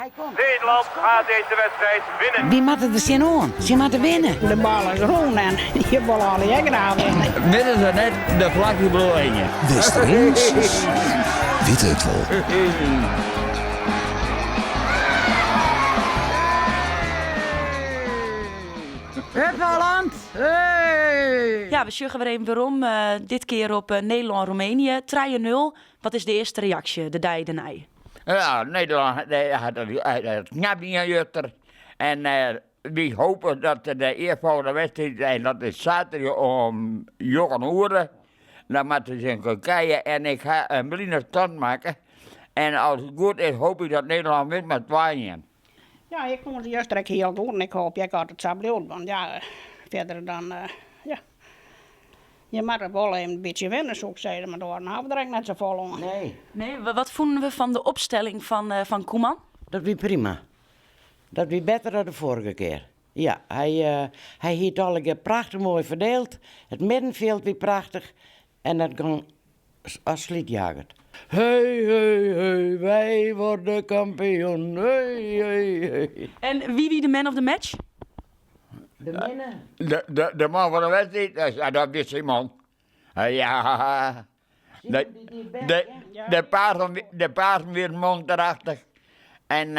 Nederland gaat deze wedstrijd winnen. Die moeten er zien aan. Ze moeten winnen. De bal is rond en je wil al die graag winnen. Winnen ze net de vlakte bloeien. Westerings. Weet het wel. Hup Holland! Hey! Ja, we sjuggen weer even waarom. Dit keer op Nederland-Roemenië. 3-0. Wat is de eerste reactie, de dij de nij? Ja, Nederland had het knap niet aan jutter. En we hopen dat de eervolgende wedstrijd, en dat is zaterdag om Jochen. Dan moeten ze in Turkije en ik ga een blinde stand maken. En als het goed is, hoop ik dat Nederland wint met 2-1. Ja, ik vond het juist heel goed en ik hoop jij gaat het zo blijven. Want ja, verder dan, ja. Je mag het wel een beetje winnen, zou ik zeggen, maar daar hebben we er net zo vol aan. Nee, wat vonden we van de opstelling van Koeman? Dat was prima. Dat was beter dan de vorige keer. Ja, hij heeft alle prachtig mooi verdeeld. Het middenveld was prachtig. En dat ging als slietjager. Hey, hey, hey, wij worden kampioen. Hey, hey, hey. En wie de man of the match? De minnen. De man van de wedstrijd, dat is Simon. Ja. De paarden weer mondachtig. En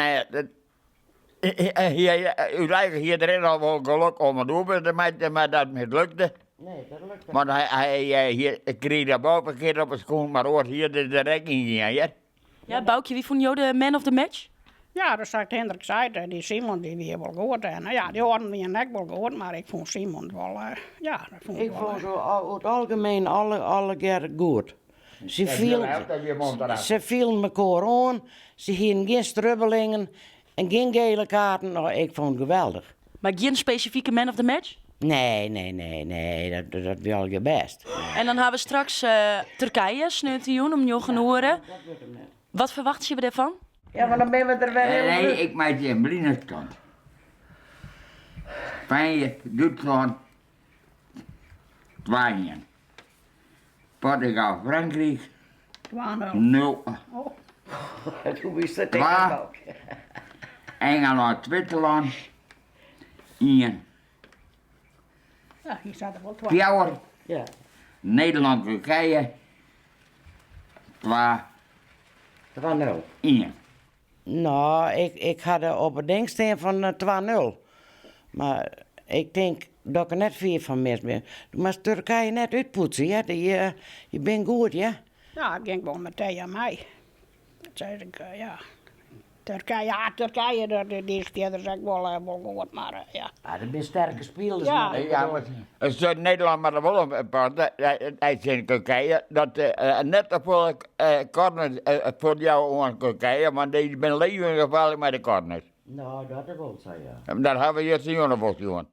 u lijkt hier erin al wel geluk om het open, maar dat mislukte. Nee, dat lukt Want hij kreeg dat boven keer op een schoen, maar hoort hier de rekking niet aan. Ja, Boukje, wie vond jou de man of the match? Ja, dat zegt Hendrik zei, die Simon die weer wel goed. En ja, die hadden we nek wel goed, maar ik vond Simon wel, ja, dat vond ik Ik wel. vond zo het algemeen alle keer goed. Ze vielen elkaar aan, ze hadden geen strubbelingen en geen gele kaarten. Nou, ik vond het geweldig. Maar geen specifieke man of the match? Nee, dat wil je best. En dan hebben we straks Turkije, Sneuntioen, om Jochen horen. Wat verwacht je ervan? Ja, maar dan ben we er wel Nee, ik maak je een blinde stand. Spanje, Duitsland, 2-1. Portugal, Frankrijk, 2-0. 0. Hoe is dat Waar? Engeland, Zwitserland, 1. Ja, hier staat er wel 2. Fjouwer, Ja. Nederland, Turkije, 2, 2-0. 1. Nou, ik had er op het ding staan van 2-0. Maar ik denk dat ik er net 4 van mis ben. Maar Turkije net uitpoetsen, ja? Je bent goed, ja? Ja, ik ging wel met aan mij. Dat zei ik, ja. Turkije, die is verder zeg ik wel goed, maar ja. Ah, dat zijn sterke spelers. Ja. maar Ja, maar het is Nederland maar wel een paar. Hij is in Turkije. Dat net voor corners voor jou aan Turkije, maar die ben leven gevaarlijk met de corners. Nou, dat is wel zo, ja. Dat hebben we hier zien, jongen.